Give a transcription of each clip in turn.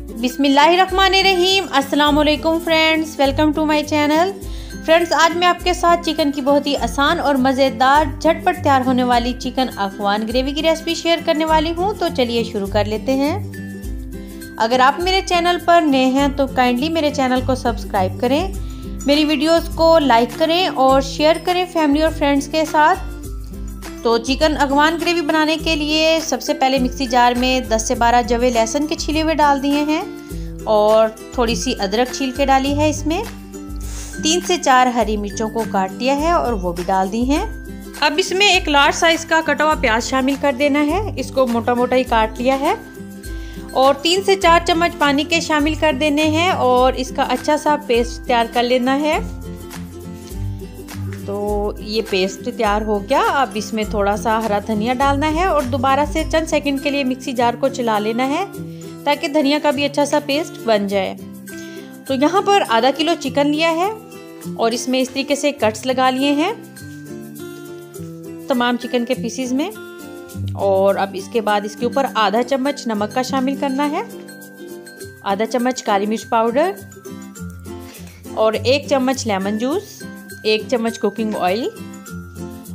बिस्मिल्लाहिर्रहमानिर्रहीम। अस्सलाम वालेकुम friends, welcome to my channel. Friends, आज मैं आपके साथ चिकन की बहुत ही आसान और मज़ेदार झटपट तैयार होने वाली चिकन अफगान ग्रेवी की रेसिपी शेयर करने वाली हूं। तो चलिए शुरू कर लेते हैं। अगर आप मेरे चैनल पर नए हैं तो काइंडली मेरे चैनल को सब्सक्राइब करें, मेरी वीडियोस को लाइक करें और शेयर करें फैमिली और फ्रेंड्स के साथ। तो चिकन अफगान ग्रेवी बनाने के लिए सबसे पहले मिक्सी जार में 10 से 12 जवे लहसुन के छिले हुए डाल दिए हैं और थोड़ी सी अदरक छील के डाली है। इसमें 3 से 4 हरी मिर्चों को काट दिया है और वो भी डाल दी हैं। अब इसमें एक लार्ज साइज का कटा हुआ प्याज शामिल कर देना है। इसको मोटा मोटा ही काट लिया है और 3 से 4 चम्मच पानी के शामिल कर देने हैं और इसका अच्छा सा पेस्ट तैयार कर लेना है। तो ये पेस्ट तैयार हो गया। अब इसमें थोड़ा सा हरा धनिया डालना है और दोबारा से चंद सेकंड के लिए मिक्सी जार को चला लेना है ताकि धनिया का भी अच्छा सा पेस्ट बन जाए। तो यहाँ पर आधा किलो चिकन लिया है और इसमें इस तरीके से कट्स लगा लिए हैं तमाम चिकन के पीसीज में। और अब इसके बाद इसके ऊपर आधा चम्मच नमक का शामिल करना है, आधा चम्मच काली मिर्च पाउडर और 1 चम्मच लेमन जूस, 1 चम्मच कुकिंग ऑयल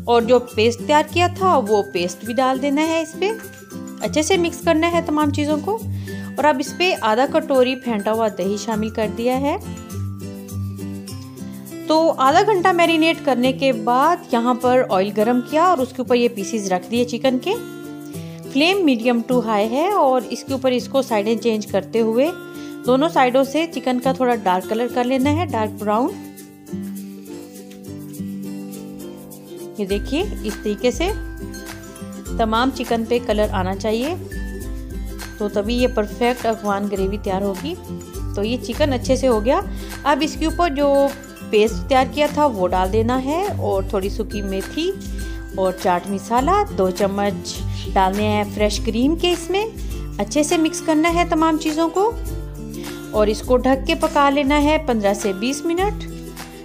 और जो पेस्ट तैयार किया था वो पेस्ट भी डाल देना है। इस पे अच्छे से मिक्स करना है तमाम चीज़ों को। और अब इस पे आधा कटोरी फेंटा हुआ दही शामिल कर दिया है। तो आधा घंटा मैरिनेट करने के बाद यहाँ पर ऑयल गरम किया और उसके ऊपर ये पीसीज रख दिए चिकन के। फ्लेम मीडियम टू हाई है और इसके ऊपर इसको साइडें चेंज करते हुए दोनों साइडों से चिकन का थोड़ा डार्क कलर कर लेना है, डार्क ब्राउन। ये देखिए इस तरीके से तमाम चिकन पे कलर आना चाहिए, तो तभी ये परफेक्ट अफगान ग्रेवी तैयार होगी। तो ये चिकन अच्छे से हो गया। अब इसके ऊपर जो पेस्ट तैयार किया था वो डाल देना है और थोड़ी सूखी मेथी और चाट मसाला, 2 चम्मच डालने हैं फ्रेश क्रीम के। इसमें अच्छे से मिक्स करना है तमाम चीज़ों को और इसको ढक के पका लेना है 15 से 20 मिनट।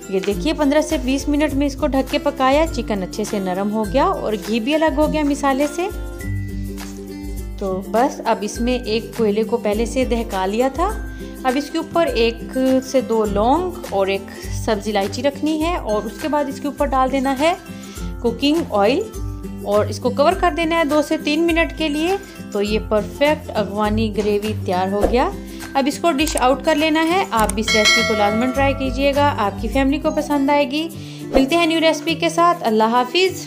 ये देखिए 15 से 20 मिनट में इसको ढक के पकाया। चिकन अच्छे से नरम हो गया और घी भी अलग हो गया मसाले से। तो बस अब इसमें एक कोयले को पहले से दहका लिया था। अब इसके ऊपर 1 से 2 लौंग और 1 सब्जी इलायची रखनी है और उसके बाद इसके ऊपर डाल देना है कुकिंग ऑयल और इसको कवर कर देना है 2 से 3 मिनट के लिए। तो ये परफेक्ट अफगानी ग्रेवी तैयार हो गया। अब इसको डिश आउट कर लेना है। आप भी इस रेसिपी को लाजमन ट्राई कीजिएगा, आपकी फैमिली को पसंद आएगी। मिलते हैं न्यू रेसिपी के साथ। अल्लाह हाफिज़।